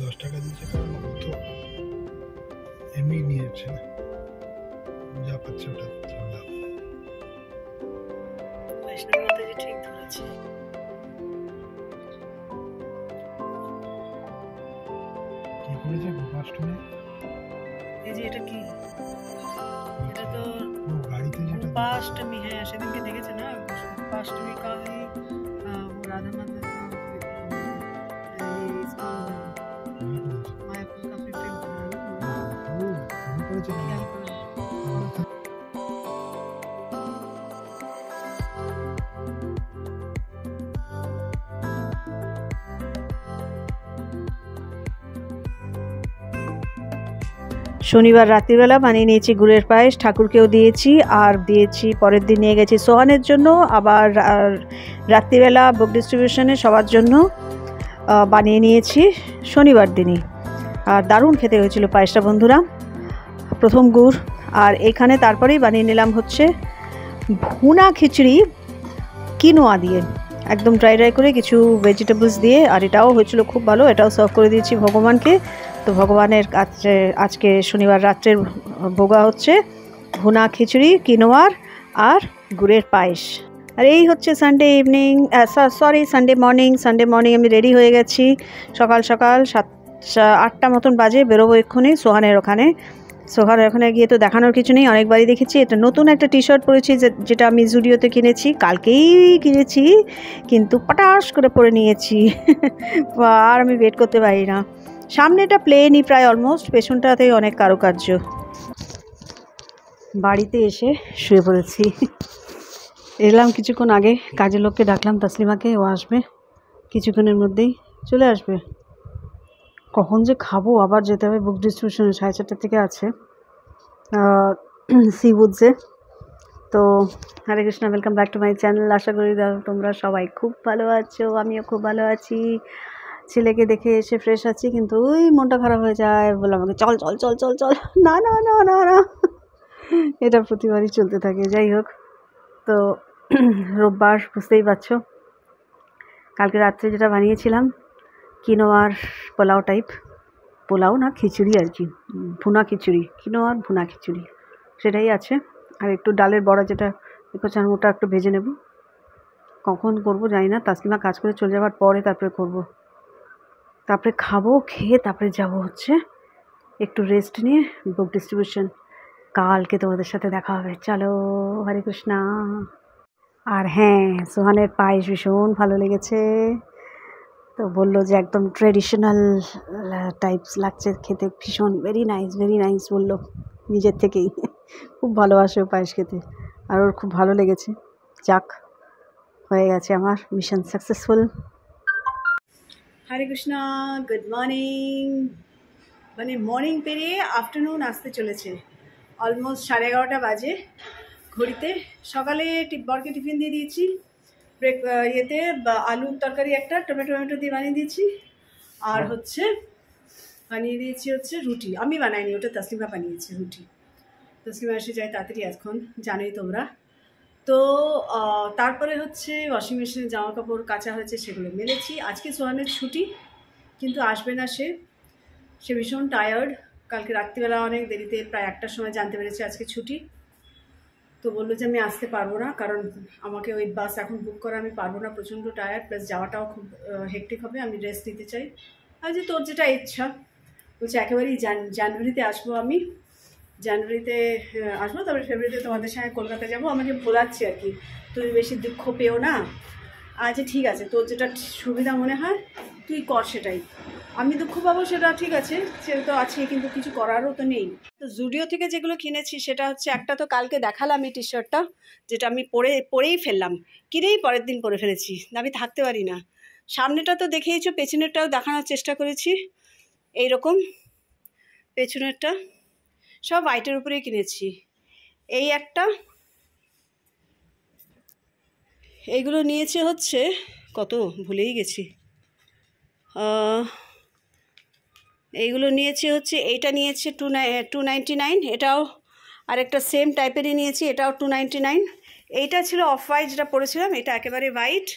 10 টাকা দিয়েছে কারণ ও তো এমনি নিয়েছে না, যা পাচ্ছে ওটা ধরলাম। বৈষ্ণব মাতাজি ঠিক ধরেছে। কি করেছে গোপাষ্টমী? এই যে এটা কি, এটা তো গাড়িতে যেটা গোপাষ্টমী। হ্যাঁ, সেদিনকে দেখেছে না গোপাষ্টমী কালী राधा माता इसको मायापुर का फिर क्या শনিবার রাত্রিবেলা বানিয়ে নিয়েছি গুড়ের পায়েস, ঠাকুরকেও দিয়েছি আর দিয়েছি পরের দিন নিয়ে গেছি সোহানের জন্য, আবার রাত্রিবেলা বুক ডিস্ট্রিবিউশনে সবার জন্য বানিয়ে নিয়েছি শনিবার দিনই। আর দারুণ খেতে হয়েছিল পায়েসটা বন্ধুরা, প্রথম গুড়। আর এখানে তারপরেই বানিয়ে নিলাম হচ্ছে ভুনা খিচুড়ি কিনোয়া দিয়ে, একদম ড্রাই ড্রাই করে কিছু ভেজিটেবলস দিয়ে। আর এটাও হয়েছিল খুব ভালো, এটাও সার্ভ করে দিয়েছি ভগবানকে। তো ভগবানের আজকে শনিবার রাত্রের ভোগা হচ্ছে ভুনা খিচুড়ি কিনোয়ার আর গুড়ের পায়েস। আর এই হচ্ছে সানডে ইভিনিং, সানডে মর্নিং আমি রেডি হয়ে গেছি। সকাল সকাল 7-8টা মতন বাজে, বেরোবো এক্ষুনি সোহানের ওখানে। সোহানের ওখানে গিয়ে তো দেখানোর কিছু নেই, অনেকবারই দেখেছি। এটা নতুন একটা টি শার্ট পরেছি যেটা আমি জুডিওতে কিনেছি, কালকেই কিনেছি, কিন্তু পটাশ করে পরে নিয়েছি আর আমি ওয়েট করতে পারি না। সামনেটা প্লেনই প্রায় অলমোস্ট, পেছনটাতেই অনেক কারুকার্য। বাড়িতে এসে শুয়ে পড়েছি। এলাম কিছুক্ষণ আগে, কাজের লোককে ডাকলাম তাসলিমাকে, ও আসবে কিছুক্ষণের মধ্যেই চলে আসবে। কখন যে খাবো, আবার যেতে হবে বুক ডিস্ট্রিবিউশনে, 4:30 থেকে আছে সি উডসে। তো Hare Krishna, welcome back to my channel. আশা করি তোমরা সবাই খুব ভালো আছো, আমিও খুব ভালো আছি। ছেলেকে দেখে এসে ফ্রেশ আছি, কিন্তু ওই মনটা খারাপ হয়ে যায়, বলে আমাকে চল চল চল চল চল, না না না না না, এটা প্রতিবারই চলতে থাকে। যাই হোক, তো রোববার বুঝতেই পারছো, কালকে রাত্রে যেটা বানিয়েছিলাম কিনোয়ার পোলাও টাইপ, পোলাও না খিচুড়ি আর কি, ভুনা খিচুড়ি, কিনোয়ার ভুনা খিচুড়ি, সেটাই আছে। আর একটু ডালের বড়া যেটা দেখছেন ওটা একটু ভেজে নেব, কখন করবো জানি না, তাসলিমা কাজ করে চলে যাওয়ার পরে তারপরে করব, তারপরে খাবো, খেয়ে তারপরে যাব হচ্ছে একটু রেস্ট নিয়ে বুক ডিস্ট্রিবিউশন। কালকে তোমাদের সাথে দেখা হবে, চলো হরে কৃষ্ণা। আর হ্যাঁ, সোহানের পায়েস ভীষণ ভালো লেগেছে, তো বললো যে একদম ট্রেডিশনাল টাইপস লাগছে খেতে, ভীষণ ভেরি নাইস বললো নিজের থেকেই। খুব ভালোবাসে ও পায়েস খেতে, আর ওর খুব ভালো লেগেছে। যাক, হয়ে গেছে আমার মিশন সাকসেসফুল। হরে কৃষ্ণা, গুড মর্নিং। মানে মর্নিং পেরিয়ে আফটারনুন আসতে চলেছে, অলমোস্ট 11:30 বাজে ঘড়িতে। সকালে বরকে টিফিন দিয়ে দিয়েছি, ইয়েতে আলুর তরকারি একটা টমেটো দিয়ে বানিয়ে দিয়েছি, আর হচ্ছে বানিয়ে দিয়েছি হচ্ছে রুটি। আমি বানাইনি, ওটা তাসলিমা বানিয়েছি রুটি। তাসলিমা এসে যায় তাড়াতাড়ি, এখন জানোই তোমরা। তো তারপরে হচ্ছে ওয়াশিং মেশিনে জামা কাপড় কাচা হয়েছে, সেগুলো মেলেছি। আজকে সোহানের ছুটি, কিন্তু আসবে না সে ভীষণ টায়ার্ড। কালকে রাত্রিবেলা অনেক দেরিতে প্রায় 1টার সময় জানতে পেরেছি আজকে ছুটি। তো বললো যে আমি আসতে পারবো না, কারণ আমাকে ওই বাস এখন বুক করা আমি পারবো না, প্রচণ্ড টায়ার্ড, প্লাস যাওয়াটাও খুব হেক্টিক হবে, আমি রেস্ট নিতে চাই। আর যে তোর যেটা ইচ্ছা, বলছে একেবারেই জানুয়ারিতে আসবো, আমি জানুয়ারিতে আসবো, তারপরে ফেব্রুয়ারিতে তোমাদের সঙ্গে কলকাতা যাবো। আমাকে ভোলাচ্ছি আর কি, তুমি বেশি দুঃখ পেও না। আচ্ছা ঠিক আছে, তোর যেটা সুবিধা মনে হয় তুই কর, সেটাই। আমি দুঃখ পাবো সেটা ঠিক আছে, সেটা তো আছে, কিন্তু কিছু করারও তো নেই। তো জুডিও থেকে যেগুলো কিনেছি সেটা হচ্ছে, একটা তো কালকে দেখালাম এই টি শার্টটা, যেটা আমি পরেই ফেললাম, কিনেই পরের দিন পরে ফেলেছি, আমি থাকতে পারি না। সামনেটা তো দেখেইছো, পেছনেরটাও দেখানোর চেষ্টা করেছি। এইরকম পেছনেরটা সব হোয়াইটের উপরেই কিনেছি। এই একটা, এইগুলো নিয়েছে হচ্ছে কত ভুলেই গেছি, এইগুলো নিয়েছি হচ্ছে, এইটা নিয়েছে 299, এটাও আরেকটা সেম টাইপেরই নিয়েছি, এটাও 299। এইটা ছিল অফ হোয়াইট যেটা পরেছিলাম, এটা একেবারে হোয়াইট,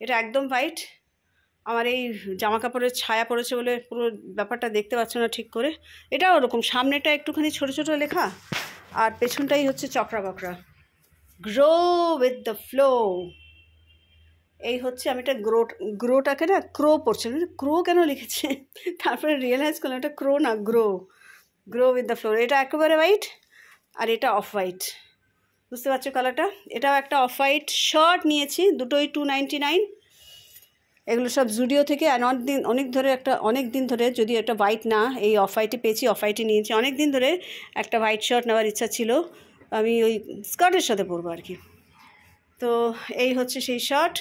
এটা একদম হোয়াইট। আমার এই জামা কাপড়ের ছায়া পড়েছে বলে পুরো ব্যাপারটা দেখতে পাচ্ছ না ঠিক করে। এটাও ওরকম, সামনেটা একটুখানি ছোট ছোট লেখা আর পেছনটাই হচ্ছে চকরা বকরা। Grow with the flow. এই হচ্ছে, আমি একটা গ্রোটাকে না ক্রো পড়ছিলাম, ক্রো কেন লিখেছে, তারপরে রিয়েলাইজ করলাম এটা ক্রো না, গ্রো উইথ দ্য ফ্লো। এটা একেবারে হোয়াইট আর এটা অফ হোয়াইট, বুঝতে পারছো কালারটা। এটাও একটা অফ হোয়াইট শার্ট নিয়েছি, দুটোই 299। এগুলো সব জুডিও থেকে। আর অনেক দিন ধরে, যদি একটা হোয়াইট না, এই অফ হোয়াইটে পেয়েছি, অফ হোয়াইটে নিয়েছি। অনেক দিন ধরে একটা হোয়াইট শার্ট নেওয়ার ইচ্ছা ছিল, আমি ওই স্কার্টের সাথে পরবো আর কি। তো এই হচ্ছে সেই shirt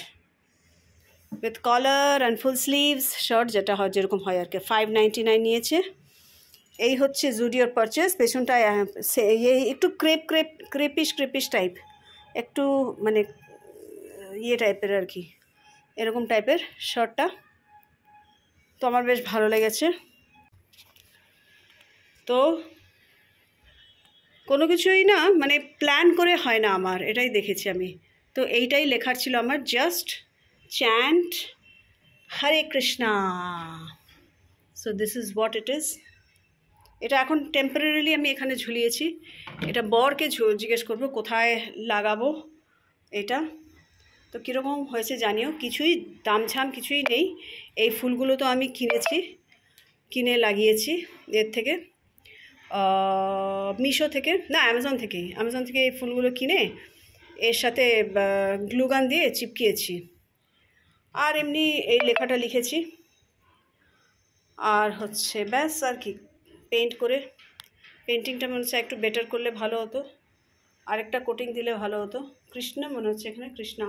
with collar and full sleeves shirt, যেটা হয় যেরকম হয় আর কি। 599 নিয়েছে। এই হচ্ছে জুডিওর পারচেস। পেছনটায় একটু ক্রেপিশ টাইপ, একটু মানে ইয়ে টাইপের আর কি, এরকম টাইপের শার্টটা। তো আমার বেশ ভালো লেগেছে। তো কোনো কিছুই না মানে প্ল্যান করে হয় না আমার, এটাই দেখেছি আমি। তো এইটাই লেখার ছিল আমার, just chant Hare Krishna. So this is what it is. এটা এখন টেম্পোরারিলি আমি এখানে ঝুলিয়েছি। এটা বরকে জিজ্ঞেস করবো কোথায় লাগাবো এটা। তো কীরকম হয়েছে জানিও। কিছুই দামঝাম কিছুই নেই। এই ফুলগুলো তো আমি কিনে লাগিয়েছি এর থেকে, মিশো থেকে না, অ্যামাজন থেকে এই ফুলগুলো কিনে এর সাথে গ্লুগান দিয়ে চিপকিয়েছি। আর এমনি এই লেখাটা লিখেছি। আর হচ্ছে ব্যাস আর কি, পেন্টিংটা মনে হচ্ছে একটু বেটার করলে ভালো হতো, আরেকটা কোটিং দিলে ভালো হতো। কৃষ্ণ মনে হচ্ছে এখানে, কৃষ্ণা,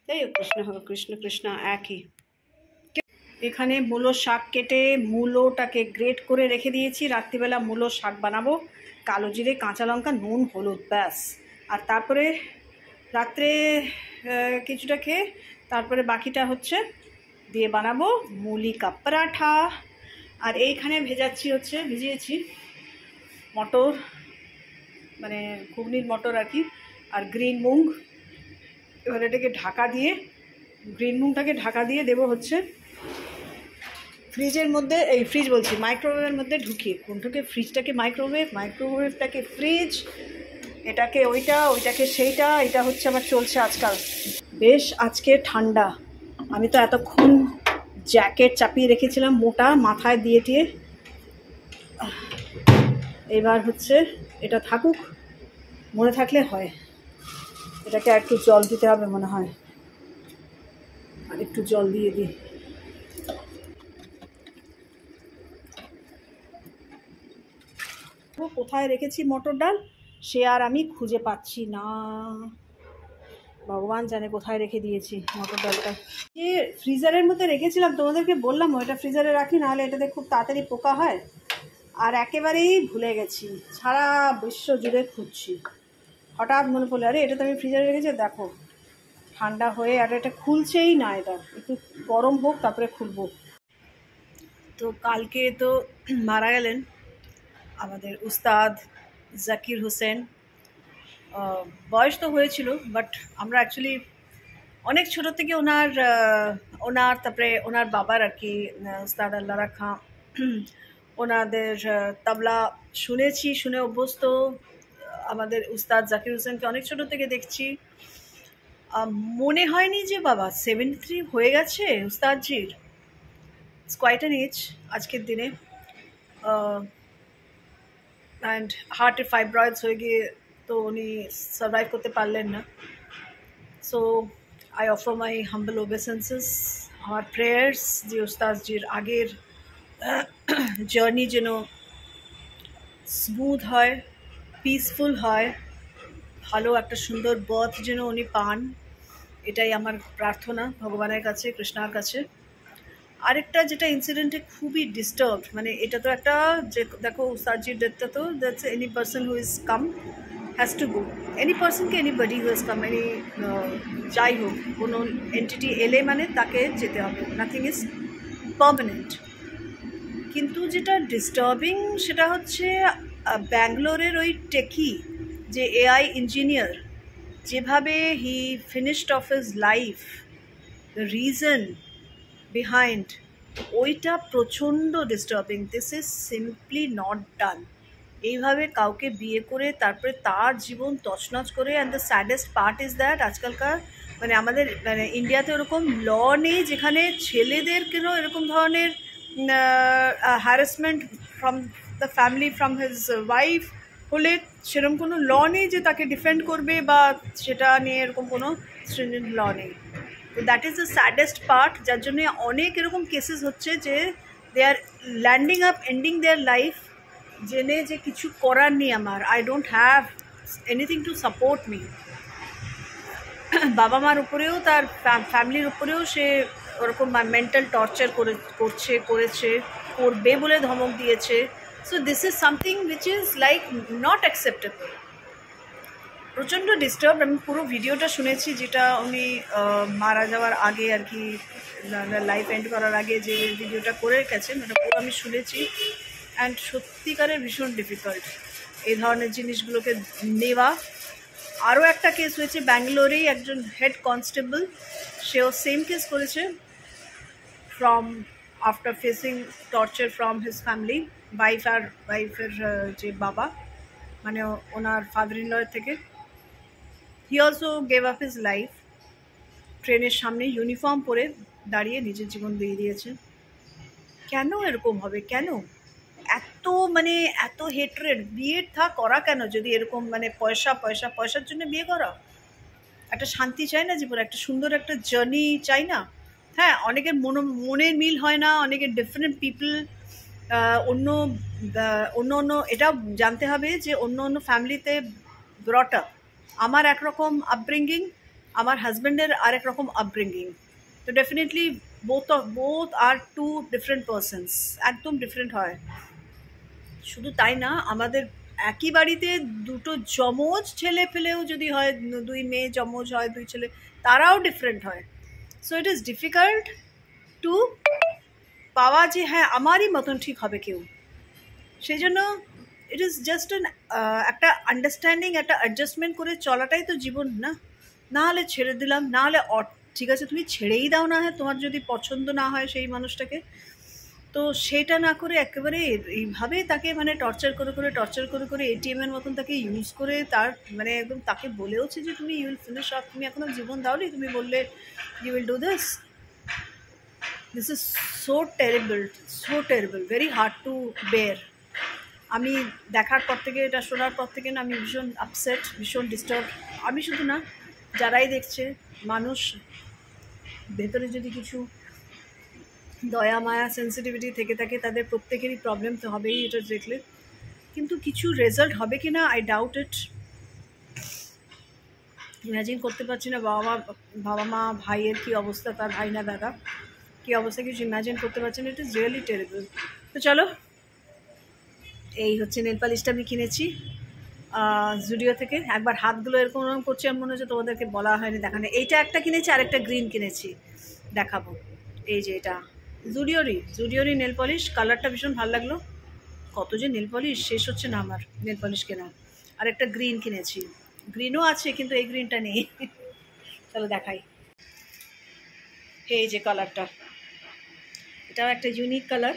তাই কৃষ্ণ হবে, কৃষ্ণ একই। এখানে মূলো শাক কেটে মূলোটাকে গ্রেট করে রেখে দিয়েছি। রাত্রিবেলা মূলো শাক বানাবো, কালো জিরে, কাঁচা লঙ্কা, নুন, হলুদ, ব্যাস। আর তারপরে রাত্রে কিছুটা খেয়ে তারপরে বাকিটা দিয়ে বানাবো মুলি কা পরাঠা। আর এইখানে ভিজিয়েছি মটর, মানে ঘুগনির মটর আর কি, আর গ্রিন মুগ। এবার এটাকে গ্রিন মুগটাকে ঢাকা দিয়ে দেবো ফ্রিজের মধ্যে, মাইক্রোওয়েভের মধ্যে ঢুকিয়ে। কোনটাকে ফ্রিজটাকে মাইক্রোওয়েভটাকে ফ্রিজ, এটাকে ওইটাকে সেইটা। এটা আমার চলছে আজকাল। বেশ আজকে ঠান্ডা। আমি তো এতক্ষণ জ্যাকেট চাপিয়ে রেখেছিলাম মোটা, মাথায় দিয়ে এবার এটা থাকুক, মনে থাকলে হয়। এটাকে আর একটু জল দিতে হবে মনে হয়, আর একটু জল দিয়ে দিই। কোথায় রেখেছি মটর ডাল সে আর আমি খুঁজে পাচ্ছি না, ভগবান জানে কোথায় রেখে দিয়েছি মটর ডালটা। ফ্রিজারের মধ্যে রেখেছিলাম, তোমাদেরকে বললাম ওইটা ফ্রিজারে রাখি, নাহলে এটাতে খুব তাড়াতাড়ি পোকা হয়। আর একেবারেই ভুলে গেছি, সারা বিশ্ব জুড়ে খুঁজছি। হঠাৎ মনে পড়লো, আরে এটা তো আমি ফ্রিজারে রেখেছি। দেখো ঠান্ডা হয়ে, আর এটা খুলছেই না, এটা একটু গরম হোক তারপরে খুলবো। তো কালকে তো মারা গেলেন আমাদের উস্তাদ জাকির হোসেন। বয়স তো হয়েছিল, বাট আমরা অ্যাকচুয়ালি অনেক ছোটো থেকে তারপরে ওনার বাবার আর কি, উস্তাদ আল্লাহ রাখা, ওনাদের তবলা শুনে অভ্যস্ত। আমাদের উস্তাদ জাকির হোসেনকে অনেক ছোটো থেকে দেখছি। মনে হয়নি যে বাবা 73 হয়ে গেছে উস্তাদজির। ইটস কোয়াইট অ্যান এজ আজকের দিনে। অ্যান্ড হার্টে ফাইব্রয়েডস হয়ে গিয়ে তো উনি সার্ভাইভ করতে পারলেন না। সো আই অফার মাই হাম্বল ওবেসেন্সেস, আমার প্রেয়ার্স যে উস্তাদজির আগের জার্নি যেন স্মুথ হয়, পিসফুল হয়, ভালো একটা সুন্দর বার্থ যেন উনি পান, এটাই আমার প্রার্থনা ভগবানের কাছে, কৃষ্ণার কাছে। আরেকটা যেটা ইনসিডেন্টে খুবই ডিস্টার্বড, মানে এটা তো একটা যে দেখো উস্তাদজির ডেথটা তো that's any person who is come has to go, any পার্সনকে এনিবডি হু ইজ কাম, যাই হোক কোনো এন্টিটি এলে মানে তাকে যেতে হবে, নাথিং ইজ পার্মানেন্ট। কিন্তু যেটা ডিস্টার্বিং সেটা ব্যাঙ্গালোরের ওই টেকি যে এআই ইঞ্জিনিয়ার, যেভাবে he finished of his life, the reason behind, ওইটা প্রচণ্ড disturbing. This is simply not done. এইভাবে কাউকে বিয়ে করে তারপরে তার জীবন তছনছ করে, and the saddest part is that আজকালকার মানে আমাদের মানে ইন্ডিয়াতে ওরকম ল নেই যেখানে ছেলেদেরকেও এরকম ধরনের harassment from the family, from his wife হলে সেরকম কোনো ল নেই যে তাকে ডিফেন্ড করবে, বা সেটা নিয়ে এরকম কোনো স্ট্রিনজেন্ট ল নেই। তো that is the saddest part, যার জন্য অনেক এরকম কেসেস হচ্ছে যে they are landing up ending their life জেনে যে কিছু করার নেই আমার, I don't have anything to support me. বাবা মার উপরেও তার ফ্যামিলির উপরেও সে ওরকম মেন্টাল টর্চার করেছে, করবে বলে ধমক দিয়েছে। So this is something which is like not acceptable. প্রচণ্ড ডিস্টার্ব। আমি পুরো ভিডিওটা শুনেছি, যেটা উনি মারা যাওয়ার আগে আর কি, লাইফ এন্ড করার আগে যে ভিডিওটা করে গেছেন, ওটা পুরো আমি শুনেছি। অ্যান্ড সত্যিকারের ভীষণ ডিফিকাল্ট এই ধরনের জিনিসগুলোকে নেওয়া। আরও একটা কেস হয়েছে ব্যাঙ্গালোরেই, একজন হেড কনস্টেবল, সেও সেম কেস করেছে from after facing torture from his family, ওয়াইফের যে বাবা মানে ওনার ফাদার ইন লয়ের থেকে। He also gave up his life. ট্রেনের সামনে ইউনিফর্ম পরে দাঁড়িয়ে নিজের জীবন দিয়ে দিয়েছে। কেন এরকম হবে? কেন এত হেট্রেড? বিয়ের করা কেন যদি এরকম মানে পয়সার জন্য বিয়ে করা? একটা শান্তি চাই না জীবনে? একটা সুন্দর একটা জার্নি চাই না? হ্যাঁ, অনেকের মনের মিল হয় না, অনেকের ডিফারেন্ট পিপল, অন্য এটাও জানতে হবে যে অন্য ফ্যামিলিতে ব্রট আপ। আমার একরকম আপব্রিঙ্গিং, আমার হাজব্যান্ডের আরেক রকম আপব্রিঙ্গিং। তো ডেফিনেটলি বোথ আর টু ডিফারেন্ট পার্সনস, একদম ডিফারেন্ট হয়। শুধু তাই না, আমাদের একই বাড়িতে দুটো যমজ ছেলে পেলেও যদি হয়, দুই মেয়ে যমজ হয়, দুই ছেলে, তারাও ডিফারেন্ট হয়। So it is difficult to পাওয়া যে হ্যাঁ আমারই মতন ঠিক হবে কেউ। সেই জন্য ইট ইজ জাস্ট একটা আন্ডারস্ট্যান্ডিং, একটা অ্যাডজাস্টমেন্ট করে চলাটাই তো জীবন, না হলে ছেড়ে দিলাম, না হলে ঠিক আছে তুমি ছেড়েই দাও না, হ্যাঁ তোমার যদি পছন্দ না হয় সেই মানুষটাকে, তো সেটা না করে একেবারে এইভাবে তাকে মানে টর্চার করে এটিএমের মতন তাকে ইউজ করে, তার মানে একদম তাকে বলেওছে যে তুমি ইউ উইল ফিনিশ অফ, তুমি এখনো জীবন দাওনি, তুমি বললে you will do this is so terrible, very hard to bear. আমি দেখার পর থেকে, এটা শোনার পর থেকে না আমি ভীষণ আপসেট, ভীষণ ডিস্টার্ব। আমি শুধু না, যারাই দেখছে, মানুষ ভেতরে যদি কিছু দয়া মায়া সেন্সিটিভিটি থেকে থাকে, তাদের প্রত্যেকেরই প্রবলেম তো হবেই এটা দেখলে, কিন্তু কিছু রেজাল্ট হবে কি না আই ডাউট ইট। ইমাজিন করতে পারছি না বাবা মা ভাইয়ের কী অবস্থা, তার ভাই না দাদা কী অবস্থা, কিছু ইমাজিন করতে পারছি না। It is really terrible. তো চলো, এই হচ্ছে নেল পালিশটা আমি কিনেছি জুডিও থেকে। একবার হাতগুলো এরকম করছে, আমি মনে হচ্ছে তোমাদেরকে বলা হয়নি, দেখানো। এইটা একটা কিনেছি, আর একটা গ্রিন কিনেছি, দেখাবো। এই যে এটা জুডিওরই নেল পলিশ, কালারটা ভীষণ ভালো লাগলো। কত যে নেল পলিশ, শেষ হচ্ছে না আমার নেল পলিশ কেনা। আর একটা গ্রিন কিনেছি, গ্রিনও আছে কিন্তু এই গ্রিনটা নেই। চলো দেখাই। এই যে কালারটা, এটাও একটা ইউনিক কালার,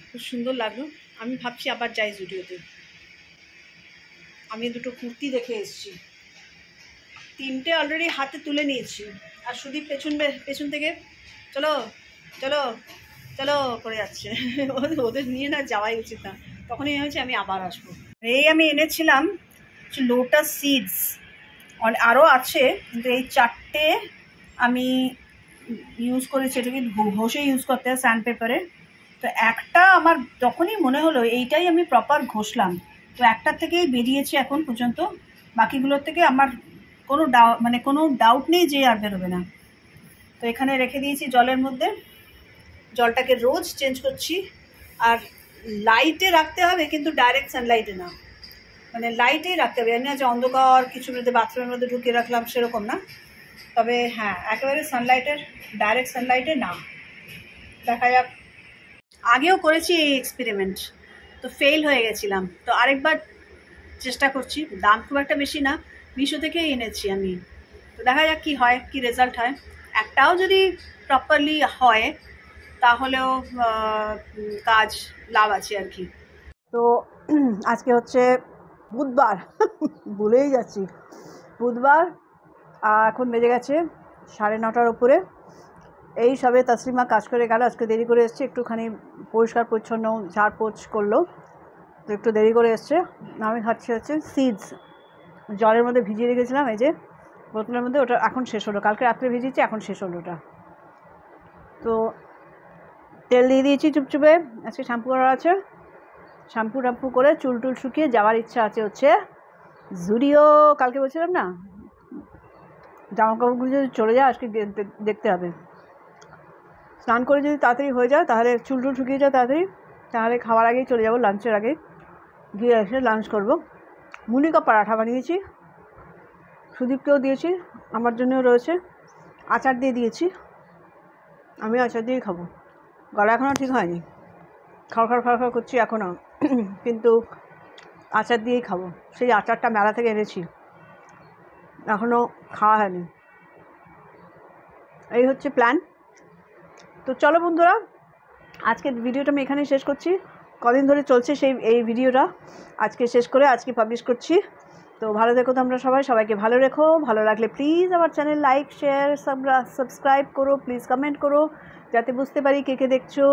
খুব সুন্দর লাগলো। আমি ভাবছি আবার যাই জুডিওতে। আমি দুটো কুর্তি দেখে এসেছি, তিনটে অলরেডি হাতে তুলে নিয়েছি, আর সুদীপ পেছন থেকে চলো চলো চলো করে যাচ্ছে। ওদের নিয়ে না যাওয়াই উচিত না, তখনই হয়েছে আমি আবার আসবো। এই আমি এনেছিলাম লোটাস সিডস, আরও আছে কিন্তু এই চারটে আমি ইউজ করেছি। এটাকে ঘষে ইউজ করতে হয় স্যান্ড পেপারে। তো একটা আমার যখনই মনে হলো এইটাই আমি প্রপার ঘষলাম, তো একটার থেকেই বেরিয়েছে এখন পর্যন্ত। বাকিগুলোর থেকে আমার কোনো ডাউট নেই যে আর বেরোবে না। তো এখানে রেখে দিয়েছি জলের মধ্যে, জলটাকে রোজ চেঞ্জ করছি। আর লাইটে রাখতে হবে, কিন্তু ডাইরেক্ট সানলাইটে না, মানে লাইটেই রাখতে হবে। এমনি আছে অন্ধকার কিছু মধ্যে বাথরুমের মধ্যে ঢুকিয়ে রাখলাম সেরকম না, তবে হ্যাঁ একেবারে ডাইরেক্ট সানলাইটে না। দেখা যাক। আগেও করেছি এই এক্সপেরিমেন্ট, তো ফেল হয়ে গেছিলাম, তো আরেকবার চেষ্টা করছি। দাম খুব একটা বেশি না, মিশো থেকেই এনেছি আমি, তো দেখা যাক কি হয়, কি রেজাল্ট হয়। একটাও যদি প্রপারলি হয় তাহলেও কাজ লাভ আছে আর কি। তো আজকে হচ্ছে বুধবার, ভুলেই যাচ্ছি, বুধবার। এখন বেজে গেছে 9:30 উপরে। এই সবে তাসলিমা কাজ করে গেল, আজকে দেরি করে এসছে, একটুখানি পরিষ্কার পরিচ্ছন্ন ঝাড়পোছ করলো, তো একটু দেরি করে এসছে। আমি খাচ্ছি হচ্ছে সিডস, জলের মধ্যে ভিজিয়ে রেখেছিলাম এই যে বোতলের মধ্যে, ওটা এখন শেষ হলো, কালকে রাত্রে ভিজিয়েছি, এখন শেষ হলো ওটা। তো তেল দিয়ে দিয়েছি চুপচুপে, আজকে শ্যাম্পু করা আছে, শ্যাম্পু ট্যাম্পু করে চুল টুল শুকিয়ে যাওয়ার ইচ্ছা আছে হচ্ছে জুডিও। কালকে বলছিলাম না, জামা কাপড়গুলো যদি চলে যায় আজকে দেখতে হবে। স্নান করে যদি তাড়াতাড়ি হয়ে যায়, তাহলে চুল টুল শুকিয়ে যায় তাড়াতাড়ি, তাহলে খাওয়ার আগেই চলে যাব, লাঞ্চের আগে গিয়ে এসে লাঞ্চ করব। মুলি কা পরাঠা বানিয়েছি, সুদীপকেও দিয়েছি, আমার জন্যও রয়েছে, আচার দিয়ে দিয়েছি, আমি আচার দিয়েই খাবো। গলা এখনও ঠিক হয়নি, খড়খড় করছি এখনও, কিন্তু আচার দিয়েই খাবো। সেই আচারটা মেলা থেকে এনেছি, এখনও খাওয়া হয়নি। এই হচ্ছে প্ল্যান। তো চলো বন্ধুরা, আজকের ভিডিওটা আমি এখানেই শেষ করছি। কদিন ধরে চলছে এই ভিডিওটা, আজকে শেষ করে আজকে পাবলিশ করছি। তো ভালো থেকো তোমরা সবাই, সবাইকে ভালো রেখো। ভালো লাগলে প্লিজ আমার চ্যানেল লাইক শেয়ার সাবস্ক্রাইব করো, প্লিজ কমেন্ট করো, যাতে বুঝতে পারি কে কে দেখছো,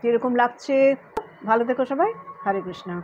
কীরকম লাগছে। ভালো থেকো সবাই, হরে কৃষ্ণা।